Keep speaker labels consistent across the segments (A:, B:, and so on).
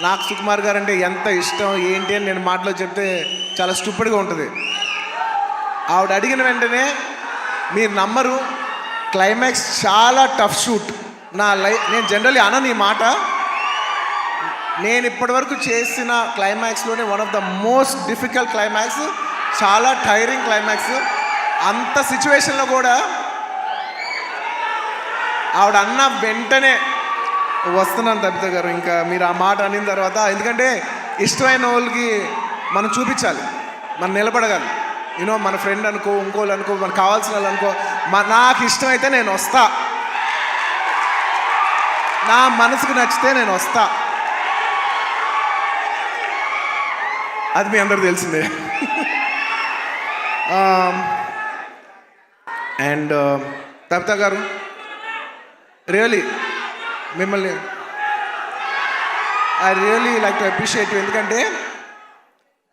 A: నాకు సుకుమార్ గారు అంటే ఎంత ఇష్టం ఏంటి అని నేను మాటలో చెప్తే చాలా స్టూపిడ్గా ఉంటుంది. ఆవిడ అడిగిన వెంటనే మీరు నమ్మరు, క్లైమాక్స్ చాలా టఫ్ షూట్. నేను జనరల్లీ అనను ఈ మాట. నేను ఇప్పటివరకు చేసిన క్లైమాక్స్లోనే one of the most difficult climax, చాలా టైరింగ్ క్లైమాక్స్. అంత సిచ్యువేషన్లో కూడా ఆవిడ అన్న వెంటనే వస్తున్నాను తబిత గారు, ఇంకా మీరు ఆ మాట అనిన తర్వాత, ఎందుకంటే ఇష్టమైన వాళ్ళకి మనం చూపించాలి, మనం నిలబడగాలి. యూనో మన ఫ్రెండ్ అనుకో, ఇంకోళ్ళు అనుకో, మనకు కావాల్సిన వాళ్ళు అనుకో, నాకు ఇష్టమైతే నేను వస్తా, నా మనసుకు నచ్చితే నేను వస్తా. అది మీ అందరు తెలిసిందే. అండ్ తబిత గారు రియలీ మిమ్మల్ని I really like to appreciate you. ఎందుకంటే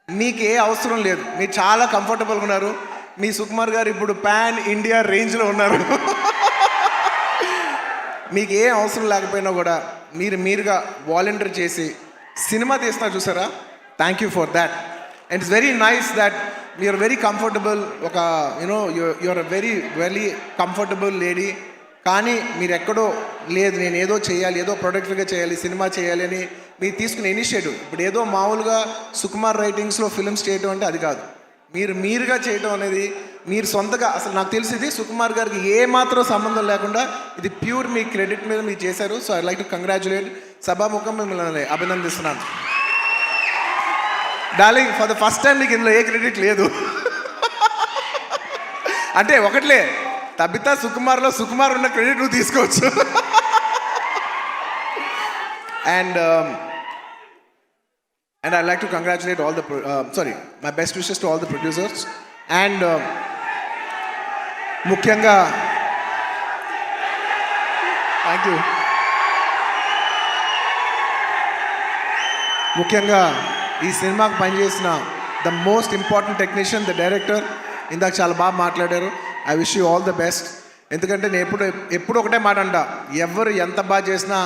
A: మీకు ఏ అవసరం లేదు, మీరు చాలా కంఫర్టబుల్గా ఉన్నారు. మీ సుకుమార్ గారు ఇప్పుడు పాన్ ఇండియా రేంజ్లో ఉన్నారు. మీకు ఏ అవసరం లేకపోయినా కూడా మీరుగా వాలంటీర్ చేసి సినిమా తీస్తున్నారు చూసారా, thank you for that. And it's very nice that you are very comfortable. ఒక you know you are a very very comfortable lady. కానీ మీరు ఎక్కడో లేదు, నేను ఏదో చేయాలి, ఏదో ప్రొడక్టివ్గా చేయాలి, సినిమా చేయాలి అని మీరు తీసుకునే ఇనిషియేటివ్. ఇప్పుడు ఏదో మామూలుగా సుకుమార్ రైటింగ్స్లో ఫిల్మ్స్ చేయటం అంటే అది కాదు. మీరుగా చేయటం అనేది, మీరు సొంతగా, అసలు నాకు తెలిసింది సుకుమార్ గారికి ఏ మాత్రం సంబంధం లేకుండా ఇది ప్యూర్ మీ క్రెడిట్ మీద మీరు చేశారు. So I like to congratulate. సభాముఖం మిమ్మల్ని అభినందిస్తున్నాను. Darling, for the first time మీకు ఇందులో ఏ క్రెడిట్ లేదు. అంటే ఒకట్లే, తబిత సుకుమార్లో సుకుమార్ ఉన్న క్రెడిట్ నువ్వు తీసుకోవచ్చు. And I like to congratulate all the my best wishes to all the producers. And ముఖ్యంగా థ్యాంక్ యూ. ముఖ్యంగా ఈ సినిమాకు పనిచేసిన the most important technician, the director. ఇందాక చాలా బాగా మాట్లాడారు. I wish you all the best. ఎందుకంటే నేను ఎప్పుడు ఒకటే మాట అంట, ఎవరు ఎంత బాగా చేసినా,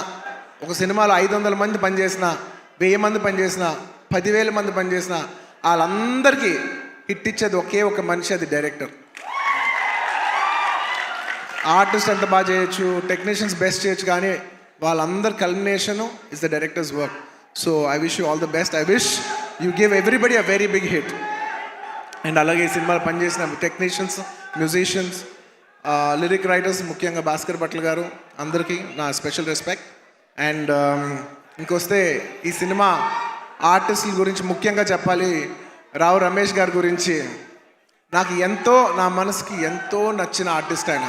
A: ఒక సినిమాలో 500 మంది పనిచేసినా, 1000 మంది పనిచేసినా, 10,000 మంది పనిచేసినా, వాళ్ళందరికీ హిట్ ఇచ్చేది ఒకే ఒక మనిషి, అది డైరెక్టర్. ఆర్టిస్ట్ ఎంత బాగా చేయొచ్చు, టెక్నీషియన్స్ బెస్ట్ చేయొచ్చు, కానీ వాళ్ళందరి culmination is the directors work. So I wish you all the best. I wish you give everybody a very big hit. And అలాగే ఈ సినిమాలో పనిచేసిన టెక్నీషియన్స్, మ్యూజిషియన్స్, లిరిక్ రైటర్స్, ముఖ్యంగా భాస్కర్ భట్ల గారు, అందరికీ నా స్పెషల్ రెస్పెక్ట్. అండ్ ఇంకొస్తే ఈ సినిమా ఆర్టిస్టుల గురించి ముఖ్యంగా చెప్పాలి. రావు రమేష్ గారి గురించి నాకు ఎంతో, నా మనసుకి ఎంతో నచ్చిన ఆర్టిస్ట్ ఆయన.